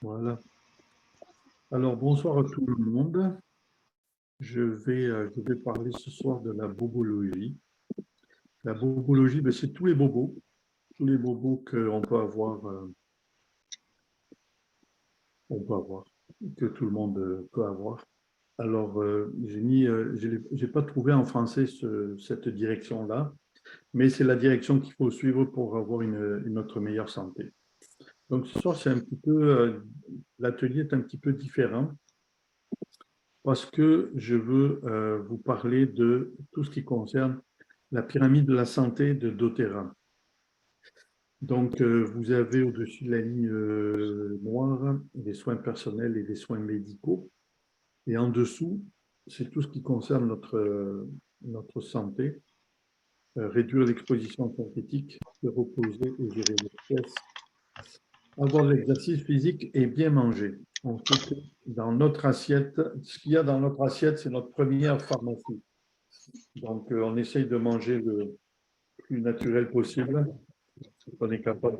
Voilà. Alors, bonsoir à tout le monde. Je vais parler ce soir de la bobologie. La bobologie, ben, c'est tous les bobos on peut avoir, que tout le monde peut avoir. Alors, j'ai pas trouvé en français cette direction-là, mais c'est la direction qu'il faut suivre pour avoir une autre meilleure santé. Donc, ce soir, l'atelier est un petit peu différent parce que je veux vous parler de tout ce qui concerne la pyramide de la santé de doTERRA. Donc, vous avez au-dessus de la ligne noire des soins personnels et des soins médicaux. Et en dessous, c'est tout ce qui concerne notre santé, réduire l'exposition synthétique, se reposer et gérer le stress, avoir de l'exercice physique et bien manger. On sait que dans notre assiette, ce qu'il y a dans notre assiette, c'est notre première pharmacie. Donc, on essaye de manger le plus naturel possible. On est capable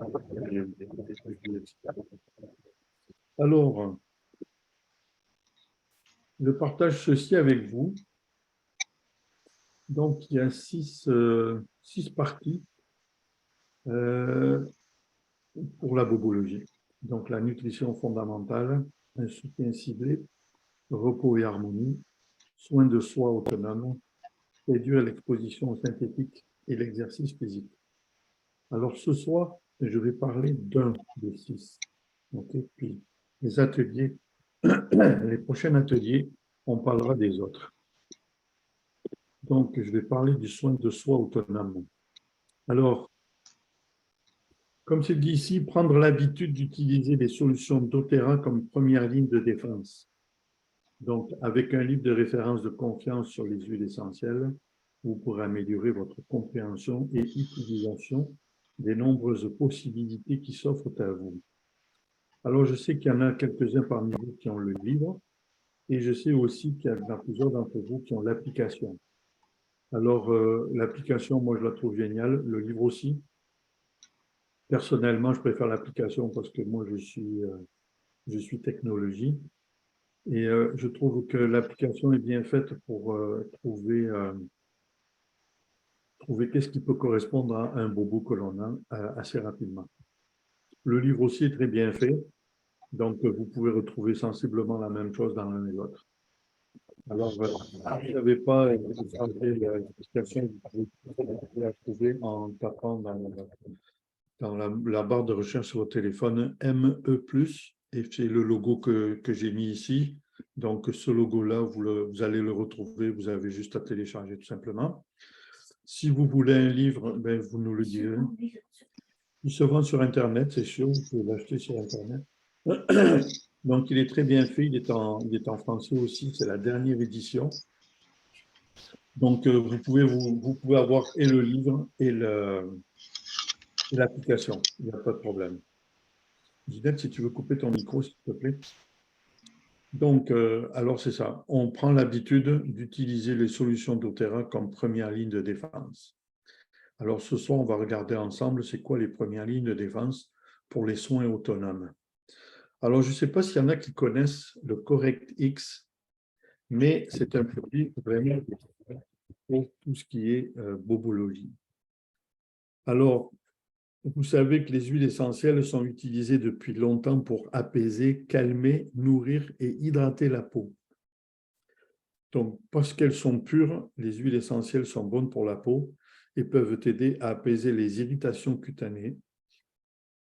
Alors, je partage ceci avec vous. Donc, il y a six parties euh, pour la bobologie. Donc, la nutrition fondamentale, un soutien ciblé, repos et harmonie, soins de soi autonome, réduire l'exposition synthétique et l'exercice physique. Alors, ce soir, je vais parler d'un des six. Okay. Puis, les ateliers, les prochains ateliers, on parlera des autres. Donc, je vais parler du soin de soi autonome. Alors, comme c'est dit ici, prendre l'habitude d'utiliser les solutions doTERRA comme première ligne de défense. Donc, avec un livre de référence de confiance sur les huiles essentielles, vous pourrez améliorer votre compréhension et utilisation des nombreuses possibilités qui s'offrent à vous. Alors, je sais qu'il y en a quelques-uns parmi vous qui ont le livre, et je sais aussi qu'il y en a plusieurs d'entre vous qui ont l'application. Alors, l'application, moi, je la trouve géniale. Le livre aussi. Personnellement, je préfère l'application parce que moi, je suis technologie. Et je trouve que l'application est bien faite pour trouver qu'est-ce qui peut correspondre à un bobo que l'on a assez rapidement. Le livre aussi est très bien fait. Donc, vous pouvez retrouver sensiblement la même chose dans l'un et l'autre. Alors, si vous n'avez pas l'application, vous pouvez la trouver en tapant dans la barre de recherche sur votre téléphone ME+, et c'est le logo que j'ai mis ici. Donc, ce logo-là, vous allez le retrouver, vous avez juste à télécharger tout simplement. Si vous voulez un livre, ben, vous nous le direz. Il se vend sur Internet, c'est sûr, vous pouvez l'acheter sur Internet. Donc, il est très bien fait, il est en français aussi, c'est la dernière édition. Donc, vous pouvez avoir et le livre et l'application, il n'y a pas de problème. Ginette, si tu veux couper ton micro, s'il te plaît. Donc, alors c'est ça, on prend l'habitude d'utiliser les solutions doTERRA comme première ligne de défense. Alors ce soir, on va regarder ensemble c'est quoi les premières lignes de défense pour les soins autonomes. Alors, je ne sais pas s'il y en a qui connaissent le Correct X, mais c'est un produit vraiment pour tout ce qui est bobologie. Alors, vous savez que les huiles essentielles sont utilisées depuis longtemps pour apaiser, calmer, nourrir et hydrater la peau. Donc, parce qu'elles sont pures, les huiles essentielles sont bonnes pour la peau et peuvent aider à apaiser les irritations cutanées,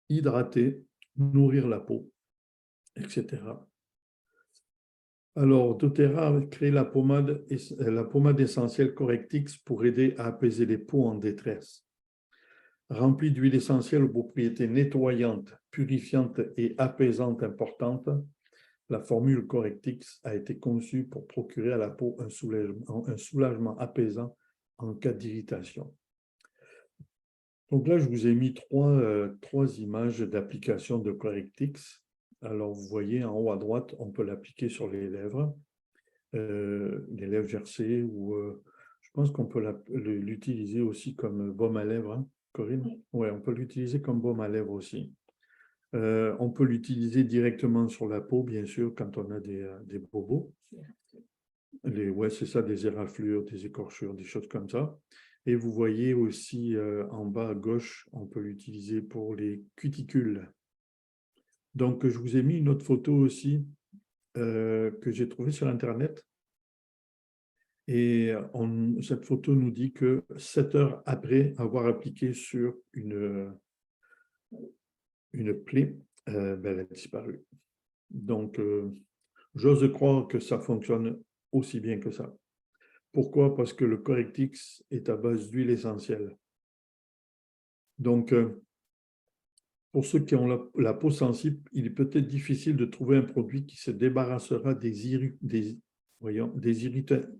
hydrater, nourrir la peau, etc. Alors, doTERRA a créé la pommade essentielle Correctix pour aider à apaiser les peaux en détresse. Remplie d'huile essentielle aux propriétés nettoyantes, purifiantes et apaisantes importantes, la formule Correctix a été conçue pour procurer à la peau un soulagement apaisant en cas d'irritation. Donc là, je vous ai mis trois images d'application de Correctix. Alors, vous voyez en haut à droite, on peut l'appliquer sur les lèvres gercées, ou je pense qu'on peut l'utiliser aussi comme baume à lèvres, hein, Corinne? Oui, on peut l'utiliser comme baume à lèvres aussi. On peut l'utiliser directement sur la peau, bien sûr, quand on a des bobos. Ouais, c'est ça, des éraflures, des écorchures, des choses comme ça. Et vous voyez aussi en bas à gauche, on peut l'utiliser pour les cuticules. Donc, je vous ai mis une autre photo aussi que j'ai trouvée sur Internet. Et cette photo nous dit que 7 heures après avoir appliqué sur une plaie, elle a disparu. Donc, j'ose croire que ça fonctionne aussi bien que ça. Pourquoi? Parce que le Correctix est à base d'huile essentielle. Donc, pour ceux qui ont la peau sensible, il est peut-être difficile de trouver un produit qui se débarrassera des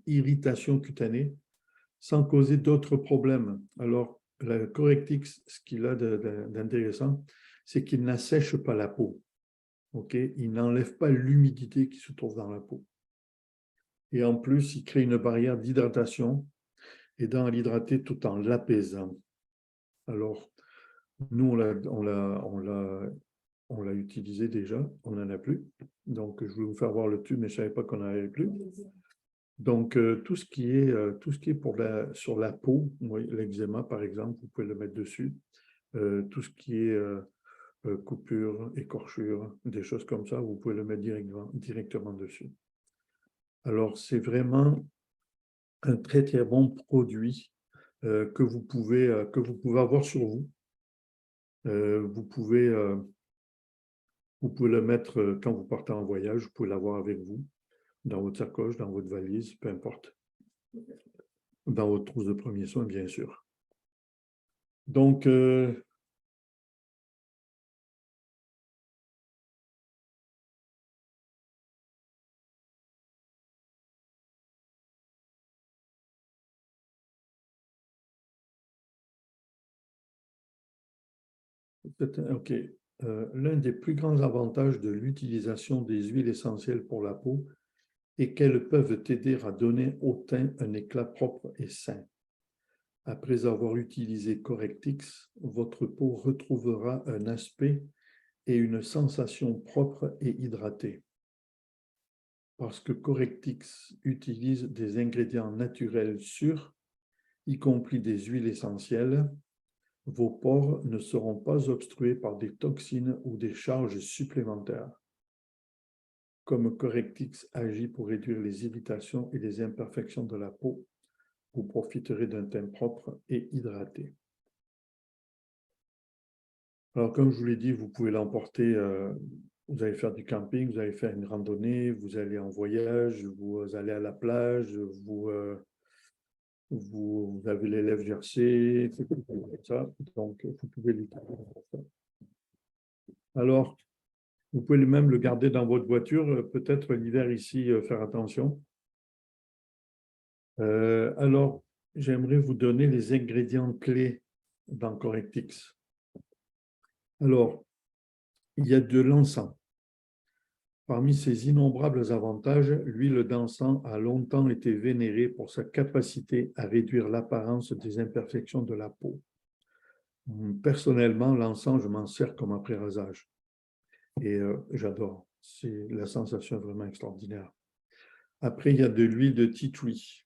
irritations cutanées sans causer d'autres problèmes. Alors, le Correctix, ce qu'il a d'intéressant, c'est qu'il n'assèche pas la peau. Okay? Il n'enlève pas l'humidité qui se trouve dans la peau. Et en plus, il crée une barrière d'hydratation, aidant à l'hydrater tout en l'apaisant. Alors, nous, on l'a utilisé déjà, on n'en a plus. Donc, je vais vous faire voir le tube, mais je ne savais pas qu'on n'en avait plus. Donc, tout ce qui est sur la peau, l'eczéma, par exemple, vous pouvez le mettre dessus. Tout ce qui est coupure, écorchure, des choses comme ça, vous pouvez le mettre directement dessus. Alors, c'est vraiment un très, très bon produit que vous pouvez avoir sur vous. Vous pouvez le mettre quand vous partez en voyage, vous pouvez l'avoir avec vous, dans votre sacoche, dans votre valise, peu importe. Dans votre trousse de premiers soins, bien sûr. Donc, OK. L'un des plus grands avantages de l'utilisation des huiles essentielles pour la peau est qu'elles peuvent aider à donner au teint un éclat propre et sain. Après avoir utilisé Correctix, votre peau retrouvera un aspect et une sensation propre et hydratée. Parce que Correctix utilise des ingrédients naturels sûrs, y compris des huiles essentielles, vos pores ne seront pas obstrués par des toxines ou des charges supplémentaires. Comme Correctix agit pour réduire les irritations et les imperfections de la peau, vous profiterez d'un teint propre et hydraté. Alors, comme je vous l'ai dit, vous pouvez l'emporter, vous allez faire du camping, vous allez faire une randonnée, vous allez en voyage, vous allez à la plage, vous avez les lèvres gercées, ça, donc vous pouvez l'utiliser pour ça. Alors, vous pouvez même le garder dans votre voiture, peut-être l'hiver ici, faire attention. Alors, j'aimerais vous donner les ingrédients clés dans Correctix. Alors, il y a de l'encens. Parmi ses innombrables avantages, l'huile d'encens a longtemps été vénérée pour sa capacité à réduire l'apparence des imperfections de la peau. Personnellement, l'encens, je m'en sers comme après-rasage. Et j'adore. La sensation est vraiment extraordinaire. Après, il y a de l'huile de tea tree,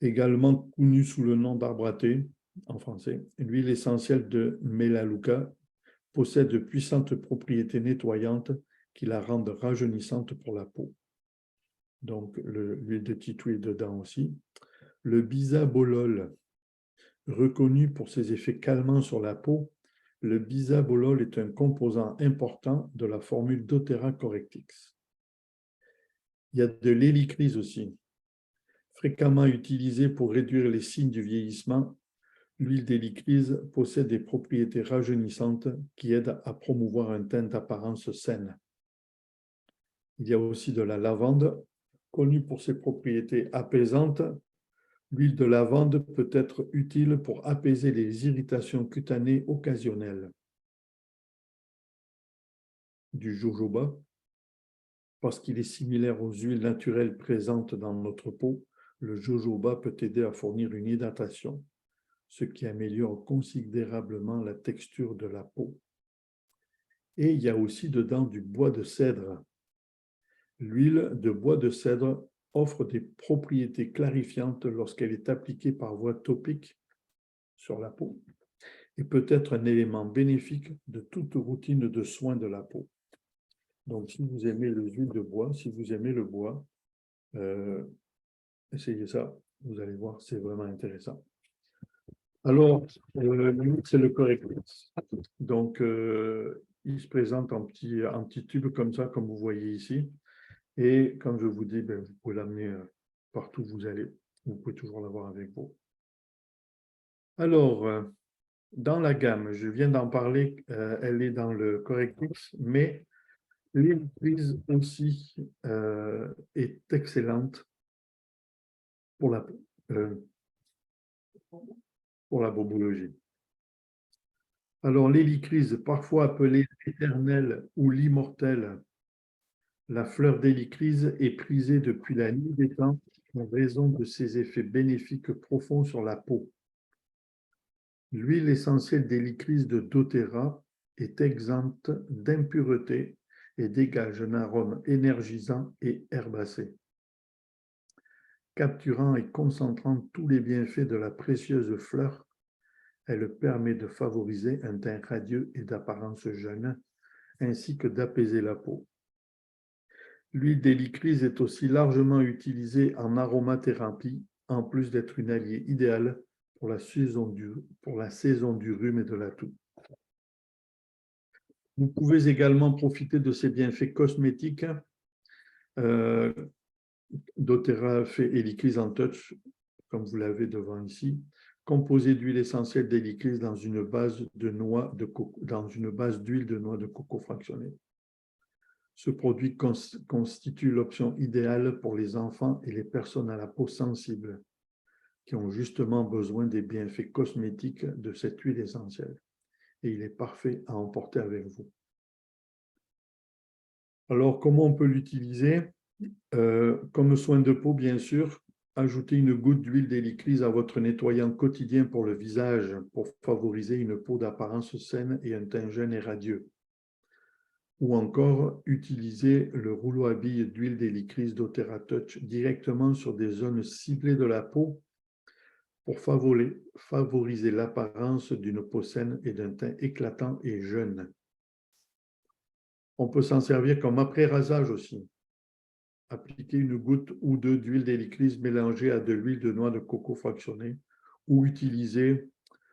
également connue sous le nom d'arbre à thé en français. L'huile essentielle de Melaleuca possède de puissantes propriétés nettoyantes qui la rendent rajeunissante pour la peau. Donc, l'huile de tea tree est dedans aussi. Le bisabolol, reconnu pour ses effets calmants sur la peau, le bisabolol est un composant important de la formule doTERRA Correctix. Il y a de l'hélicryse aussi. Fréquemment utilisée pour réduire les signes du vieillissement, l'huile d'hélicryse possède des propriétés rajeunissantes qui aident à promouvoir un teint d'apparence saine. Il y a aussi de la lavande, connue pour ses propriétés apaisantes. L'huile de lavande peut être utile pour apaiser les irritations cutanées occasionnelles. Du jojoba, parce qu'il est similaire aux huiles naturelles présentes dans notre peau, le jojoba peut aider à fournir une hydratation, ce qui améliore considérablement la texture de la peau. Et il y a aussi dedans du bois de cèdre. L'huile de bois de cèdre offre des propriétés clarifiantes lorsqu'elle est appliquée par voie topique sur la peau et peut être un élément bénéfique de toute routine de soins de la peau. Donc, si vous aimez les huiles de bois, si vous aimez le bois, essayez ça, vous allez voir, c'est vraiment intéressant. Alors, c'est le Correctix. Donc, il se présente en petit tube comme ça, comme vous voyez ici. Et comme je vous dis, vous pouvez l'amener partout où vous allez. Vous pouvez toujours l'avoir avec vous. Alors, dans la gamme, je viens d'en parler, elle est dans le Correctix, mais l'huile prise aussi est excellente pour la bobologie. Alors, l'hélicryse, parfois appelée l'éternel ou l'immortel, la fleur d'hélicryse est prisée depuis la nuit des temps en raison de ses effets bénéfiques profonds sur la peau. L'huile essentielle d'hélicryse de doTERRA est exempte d'impuretés et dégage un arôme énergisant et herbacé. Capturant et concentrant tous les bienfaits de la précieuse fleur, elle permet de favoriser un teint radieux et d'apparence jeune, ainsi que d'apaiser la peau. L'huile d'hélicryse est aussi largement utilisée en aromathérapie, en plus d'être une alliée idéale pour la saison du rhume et de la toux. Vous pouvez également profiter de ces bienfaits cosmétiques. doTERRA fait Hélicryse en touch, comme vous l'avez devant ici, composé d'huile essentielle d'hélicryse dans une base d'huile de noix de coco fractionnée. Ce produit constitue l'option idéale pour les enfants et les personnes à la peau sensible qui ont justement besoin des bienfaits cosmétiques de cette huile essentielle. Et il est parfait à emporter avec vous. Alors, comment on peut l'utiliser? Comme soin de peau, bien sûr, ajoutez une goutte d'huile d'hélicryse à votre nettoyant quotidien pour le visage pour favoriser une peau d'apparence saine et un teint jeune et radieux. Ou encore, utilisez le rouleau à billes d'huile d'hélicryse doTERRA Touch directement sur des zones ciblées de la peau pour favoriser l'apparence d'une peau saine et d'un teint éclatant et jeune. On peut s'en servir comme après-rasage aussi. Appliquez une goutte ou deux d'huile d'hélicryse mélangée à de l'huile de noix de coco fractionnée ou utilisez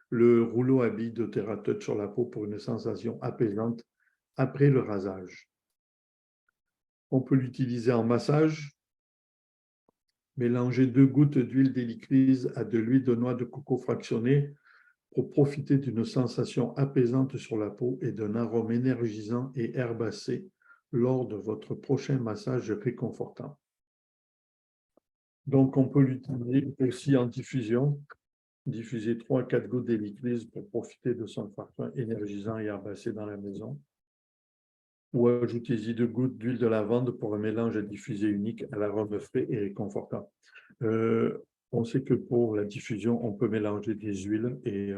le rouleau à billes doTERRA Touch sur la peau pour une sensation apaisante après le rasage. On peut l'utiliser en massage. Mélangez 2 gouttes d'huile d'hélicryse à de l'huile de noix de coco fractionnée pour profiter d'une sensation apaisante sur la peau et d'un arôme énergisant et herbacé lors de votre prochain massage réconfortant. Donc, on peut l'utiliser aussi en diffusion. Diffusez 3 à 4 gouttes d'hélicryse pour profiter de son parfum énergisant et herbacé dans la maison. Ou ajoutez-y 2 gouttes d'huile de lavande pour un mélange à diffuser unique à l'arôme frais et réconfortant. On sait que pour la diffusion, on peut mélanger des huiles et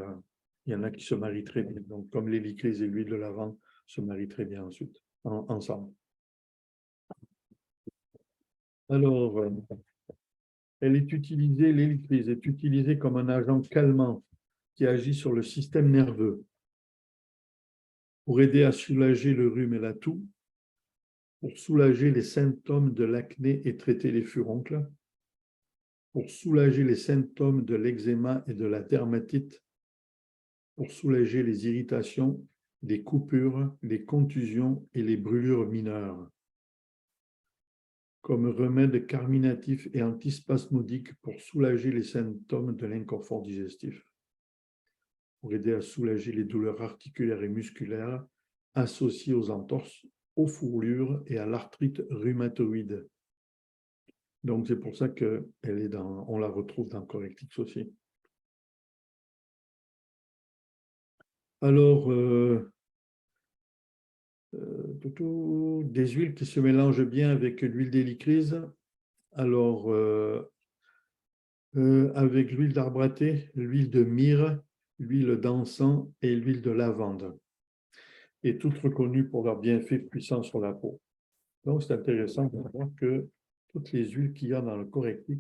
il y en a qui se marient très bien. Donc, comme l'hélicryse et l'huile de lavande se marient très bien ensuite, ensemble. Alors, l'hélicryse est utilisée comme un agent calmant qui agit sur le système nerveux pour aider à soulager le rhume et la toux, pour soulager les symptômes de l'acné et traiter les furoncles, pour soulager les symptômes de l'eczéma et de la dermatite, pour soulager les irritations, les coupures, les contusions et les brûlures mineures, comme remède carminatif et antispasmodique pour soulager les symptômes de l'inconfort digestif, pour aider à soulager les douleurs articulaires et musculaires associées aux entorses, aux fourrures et à l'arthrite rhumatoïde. Donc, c'est pour ça qu'on la retrouve dans Correctix aussi. Alors, des huiles qui se mélangent bien avec l'huile d'hélicryse. Alors, avec l'huile d'arbre à thé, l'huile de myrrhe, l'huile d'encens et l'huile de lavande. et toutes reconnues pour leurs bienfaits puissants sur la peau. Donc, c'est intéressant de voir que toutes les huiles qu'il y a dans le correctif,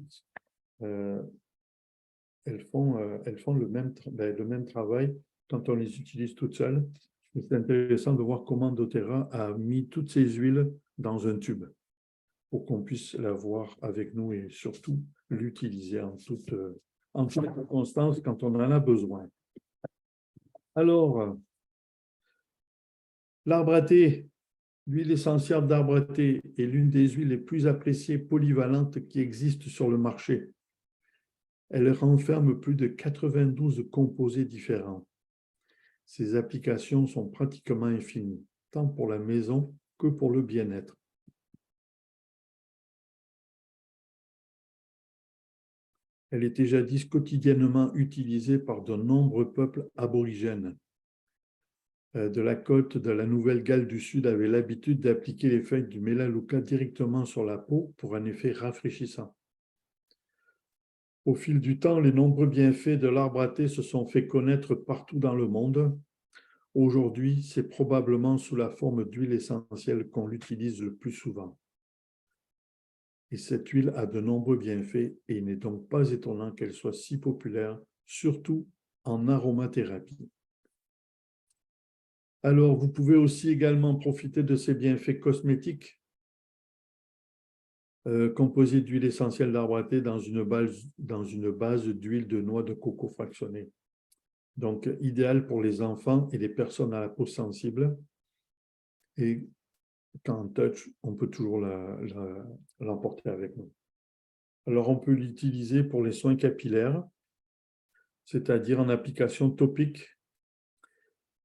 elles font le même travail quand on les utilise toutes seules. C'est intéressant de voir comment doTERRA a mis toutes ces huiles dans un tube pour qu'on puisse l'avoir avec nous et surtout l'utiliser en toutes circonstances quand on en a besoin. Alors, l'arbre à thé, l'huile essentielle d'arbre à thé est l'une des huiles les plus appréciées polyvalentes qui existent sur le marché. Elle renferme plus de 92 composés différents. Ses applications sont pratiquement infinies, tant pour la maison que pour le bien-être. Elle était jadis quotidiennement utilisée par de nombreux peuples aborigènes. De la côte de la Nouvelle-Galles du Sud avaient l'habitude d'appliquer les feuilles du Melaleuca directement sur la peau pour un effet rafraîchissant. Au fil du temps, les nombreux bienfaits de l'arbre à thé se sont fait connaître partout dans le monde. Aujourd'hui, c'est probablement sous la forme d'huile essentielle qu'on l'utilise le plus souvent. Et cette huile a de nombreux bienfaits et il n'est donc pas étonnant qu'elle soit si populaire, surtout en aromathérapie. Alors, vous pouvez aussi également profiter de ces bienfaits cosmétiques composés d'huile essentielle d'arbre à thé dans une base d'huile de noix de coco fractionnée. Donc, idéal pour les enfants et les personnes à la peau sensible. Et quand on touch, on peut toujours l'emporter avec nous. Alors, on peut l'utiliser pour les soins capillaires, c'est-à-dire en application topique.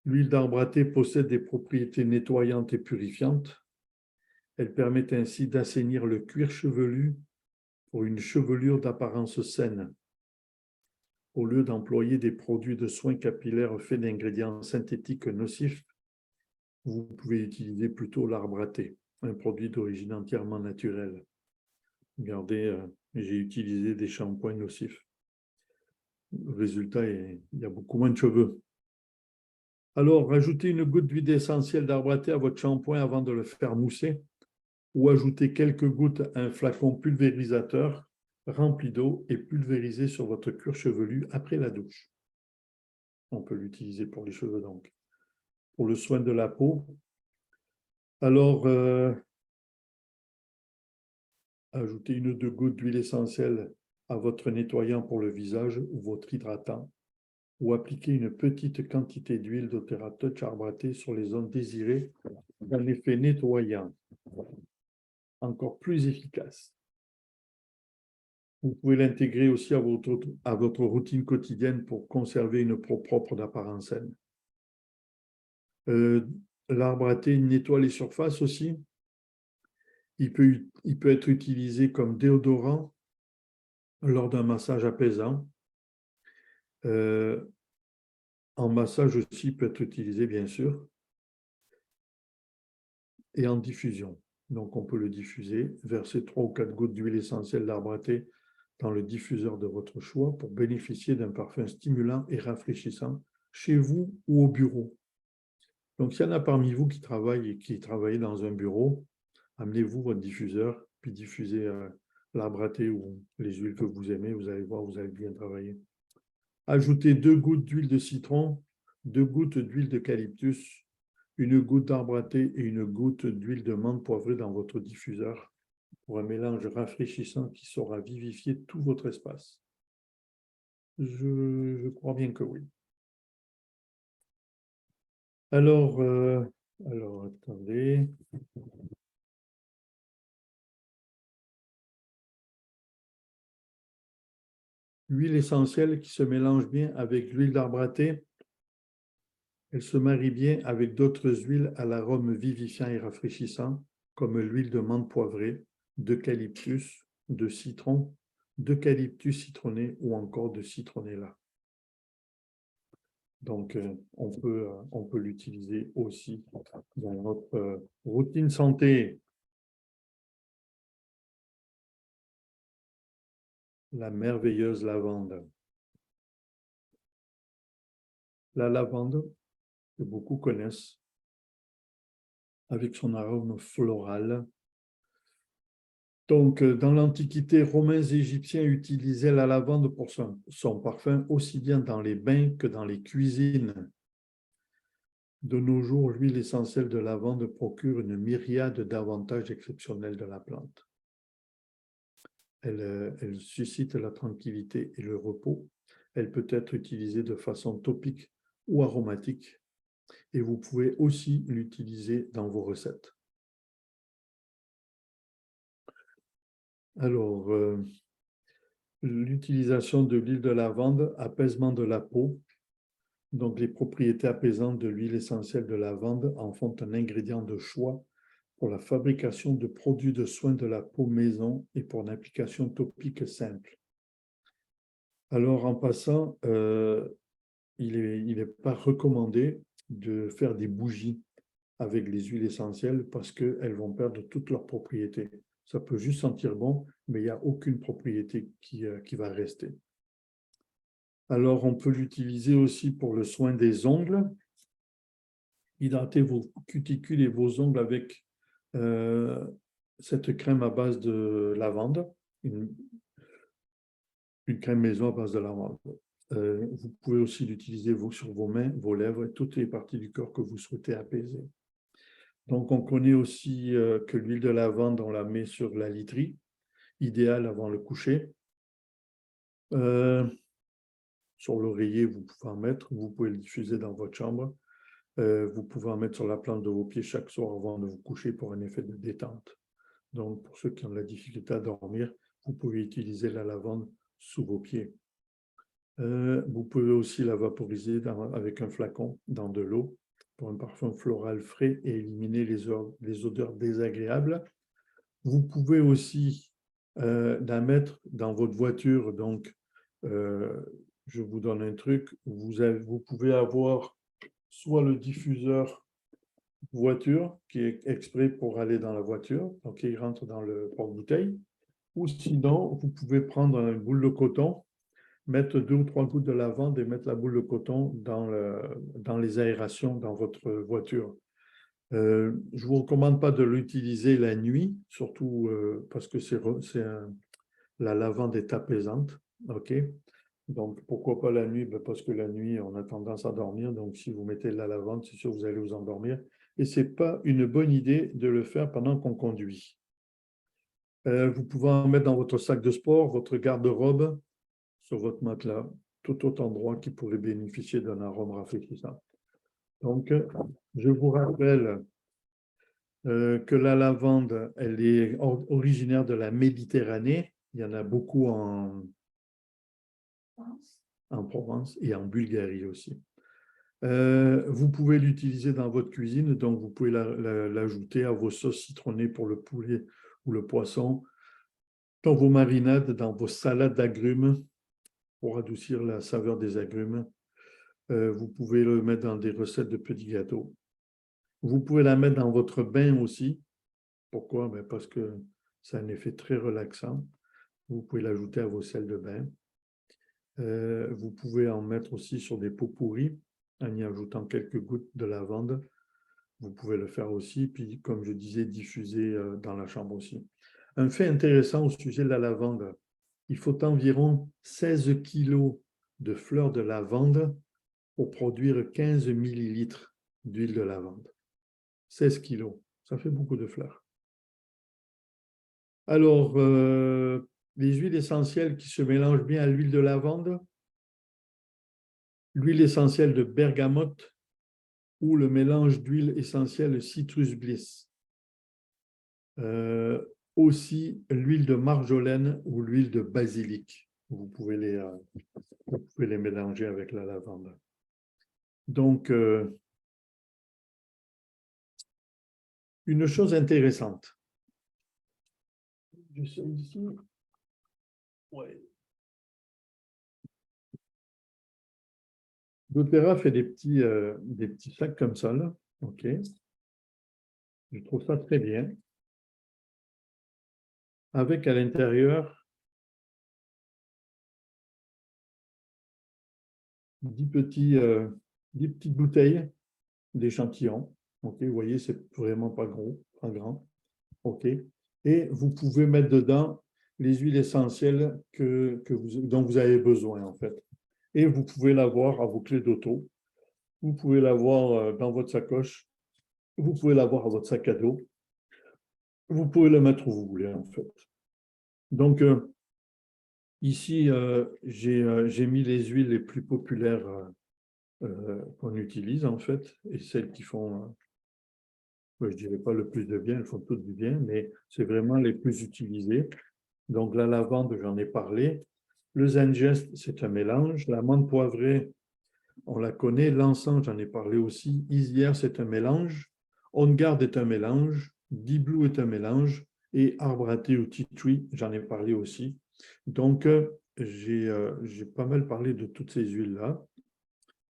L'huile d'arbre à thé possède des propriétés nettoyantes et purifiantes. Elle permet ainsi d'assainir le cuir chevelu pour une chevelure d'apparence saine. Au lieu d'employer des produits de soins capillaires faits d'ingrédients synthétiques nocifs, vous pouvez utiliser plutôt l'arbre à thé, un produit d'origine entièrement naturelle. Regardez, j'ai utilisé des shampoings nocifs. Le résultat, il y a beaucoup moins de cheveux. Alors, rajoutez une goutte d'huile essentielle d'arbre à thé à votre shampoing avant de le faire mousser, ou ajoutez quelques gouttes à un flacon pulvérisateur rempli d'eau et pulvérisé sur votre cuir chevelu après la douche. On peut l'utiliser pour les cheveux donc. Pour le soin de la peau, alors ajoutez 1 ou 2 gouttes d'huile essentielle à votre nettoyant pour le visage ou votre hydratant, ou appliquez une petite quantité d'huile doTERRA Touch arbre à thé sur les zones désirées d'un effet nettoyant encore plus efficace. Vous pouvez l'intégrer aussi à votre routine quotidienne pour conserver une peau propre d'apparence saine. L'arbre à thé nettoie les surfaces aussi. Il peut être utilisé comme déodorant lors d'un massage apaisant. En massage aussi, il peut être utilisé, bien sûr. Et en diffusion. Donc, on peut le diffuser, verser 3 ou 4 gouttes d'huile essentielle d'arbre à thé dans le diffuseur de votre choix pour bénéficier d'un parfum stimulant et rafraîchissant chez vous ou au bureau. Donc, s'il y en a parmi vous qui travaillent dans un bureau, amenez-vous votre diffuseur, puis diffusez l'arbre à thé ou les huiles que vous aimez, vous allez voir, vous allez bien travailler. Ajoutez 2 gouttes d'huile de citron, 2 gouttes d'huile d'eucalyptus, 1 goutte d'arbre à thé et 1 goutte d'huile de menthe poivrée dans votre diffuseur pour un mélange rafraîchissant qui saura vivifier tout votre espace. Je crois bien que oui. Alors attendez. L'huile essentielle qui se mélange bien avec l'huile d'arbre à thé, elle se marie bien avec d'autres huiles à l'arôme vivifiant et rafraîchissant, comme l'huile de menthe poivrée, d'eucalyptus, de citron, d'eucalyptus citronné ou encore de citronella. Donc, on peut l'utiliser aussi dans notre routine santé. La merveilleuse lavande. La lavande, que beaucoup connaissent, avec son arôme floral. Donc, dans l'Antiquité, Romains et Égyptiens utilisaient la lavande pour son parfum aussi bien dans les bains que dans les cuisines. De nos jours, l'huile essentielle de lavande procure une myriade d'avantages exceptionnels de la plante. Elle suscite la tranquillité et le repos. Elle peut être utilisée de façon topique ou aromatique. Et vous pouvez aussi l'utiliser dans vos recettes. Alors, l'utilisation de l'huile de lavande, apaisement de la peau. Donc, les propriétés apaisantes de l'huile essentielle de lavande en font un ingrédient de choix pour la fabrication de produits de soins de la peau maison et pour une application topique simple. Alors, en passant, il n'est pas recommandé de faire des bougies avec les huiles essentielles parce qu'elles vont perdre toutes leurs propriétés. Ça peut juste sentir bon, mais il n'y a aucune propriété qui va rester. Alors, on peut l'utiliser aussi pour le soin des ongles. Hydratez vos cuticules et vos ongles avec cette crème à base de lavande, une crème maison à base de lavande. Vous pouvez aussi l'utiliser sur vos mains, vos lèvres et toutes les parties du corps que vous souhaitez apaiser. Donc, on connaît aussi que l'huile de lavande, on la met sur la literie, idéal avant le coucher. Sur l'oreiller, vous pouvez en mettre, vous pouvez le diffuser dans votre chambre. Vous pouvez en mettre sur la plante de vos pieds chaque soir avant de vous coucher pour un effet de détente. Donc, pour ceux qui ont de la difficulté à dormir, vous pouvez utiliser la lavande sous vos pieds. Vous pouvez aussi la vaporiser avec un flacon dans de l'eau pour un parfum floral frais et éliminer les odeurs désagréables. Vous pouvez aussi la mettre dans votre voiture. Donc, je vous donne un truc. Vous pouvez avoir soit le diffuseur voiture qui est exprès pour aller dans la voiture, donc il rentre dans le porte-bouteille, ou sinon, vous pouvez prendre une boule de coton, mettre 2 ou 3 gouttes de lavande et mettre la boule de coton dans les aérations dans votre voiture. Je ne vous recommande pas de l'utiliser la nuit, surtout parce que la lavande est apaisante. OK? Donc, pourquoi pas la nuit? Parce que la nuit, on a tendance à dormir. Donc, si vous mettez de la lavande, c'est sûr que vous allez vous endormir. Et ce n'est pas une bonne idée de le faire pendant qu'on conduit. Vous pouvez en mettre dans votre sac de sport, votre garde-robe, sur votre matelas, tout autre endroit qui pourrait bénéficier d'un arôme rafraîchissant. Donc, je vous rappelle que la lavande, elle est originaire de la Méditerranée. Il y en a beaucoup en Provence et en Bulgarie aussi. Vous pouvez l'utiliser dans votre cuisine, donc vous pouvez l'ajouter à vos sauces citronnées pour le poulet ou le poisson, dans vos marinades, dans vos salades d'agrumes, pour adoucir la saveur des agrumes. Vous pouvez le mettre dans des recettes de petits gâteaux. Vous pouvez la mettre dans votre bain aussi. Pourquoi? Parce que ça a un effet très relaxant. Vous pouvez l'ajouter à vos sels de bain. Vous pouvez en mettre aussi sur des pots pourris en y ajoutant quelques gouttes de lavande. Vous pouvez le faire aussi, puis comme je disais, diffuser dans la chambre aussi. Un fait intéressant au sujet de la lavande, il faut environ 16 kg de fleurs de lavande pour produire 15 millilitres d'huile de lavande. 16 kg, ça fait beaucoup de fleurs. Alors, les huiles essentielles qui se mélangent bien à l'huile de lavande, l'huile essentielle de bergamote ou le mélange d'huile essentielle citrus bliss. Aussi l'huile de marjolaine ou l'huile de basilic. Vous pouvez les mélanger avec la lavande. Donc, une chose intéressante. Je sais ici. Ouais. doTERRA fait des petits sacs comme ça, là. OK. Je trouve ça très bien. Avec à l'intérieur 10 petites bouteilles d'échantillons. Ok, vous voyez, c'est vraiment pas gros, pas grand. Ok. Et vous pouvez mettre dedans les huiles essentielles dont vous avez besoin, en fait. Et vous pouvez l'avoir à vos clés d'auto. Vous pouvez l'avoir dans votre sacoche. Vous pouvez l'avoir à votre sac à dos. Vous pouvez le mettre où vous voulez, en fait. Donc, ici, j'ai mis les huiles les plus populaires qu'on utilise, en fait, et celles qui font, je ne dirais pas le plus de bien, elles font toutes du bien, mais c'est vraiment les plus utilisées. Donc, la lavande, j'en ai parlé. Le zengest, c'est un mélange. L'amande poivrée, on la connaît. L'encens, j'en ai parlé aussi. Isière, c'est un mélange. On Garde est un mélange. Diblou est un mélange. Et arbre à thé ou titouy, j'en ai parlé aussi. Donc, j'ai pas mal parlé de toutes ces huiles-là.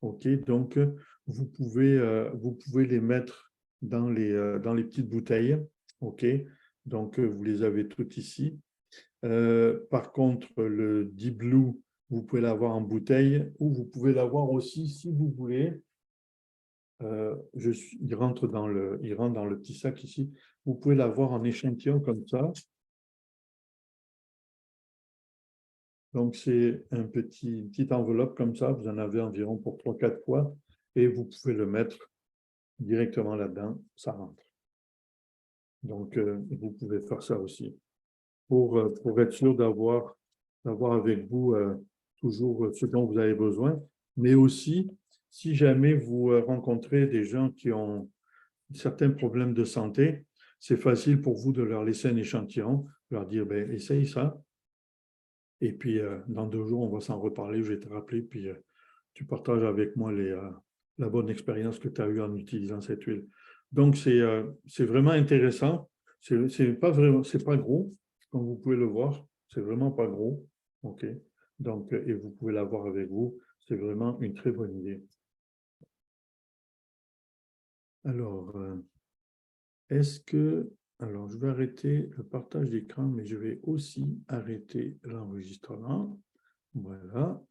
OK, donc vous pouvez les mettre dans les petites bouteilles. OK, donc vous les avez toutes ici. Par contre, le Deep Blue, vous pouvez l'avoir en bouteille ou vous pouvez l'avoir aussi, si vous voulez. Il rentre dans le petit sac ici. Vous pouvez l'avoir en échantillon comme ça. Donc, c'est une petite enveloppe comme ça. Vous en avez environ pour 3-4 fois. Et vous pouvez le mettre directement là-dedans. Ça rentre. Donc, vous pouvez faire ça aussi. Pour être sûr d'avoir avec vous toujours ce dont vous avez besoin, mais aussi, si jamais vous rencontrez des gens qui ont certains problèmes de santé, c'est facile pour vous de leur laisser un échantillon, leur dire, ben, essaye ça, et puis dans 2 jours, on va s'en reparler, je vais te rappeler, puis tu partages avec moi la bonne expérience que tu as eue en utilisant cette huile. Donc, c'est vraiment intéressant. C'est pas vraiment, c'est pas gros, comme vous pouvez le voir. C'est vraiment pas gros. OK. Donc, et vous pouvez l'avoir avec vous. C'est vraiment une très bonne idée. Alors, alors, je vais arrêter le partage d'écran, mais je vais aussi arrêter l'enregistrement. Voilà.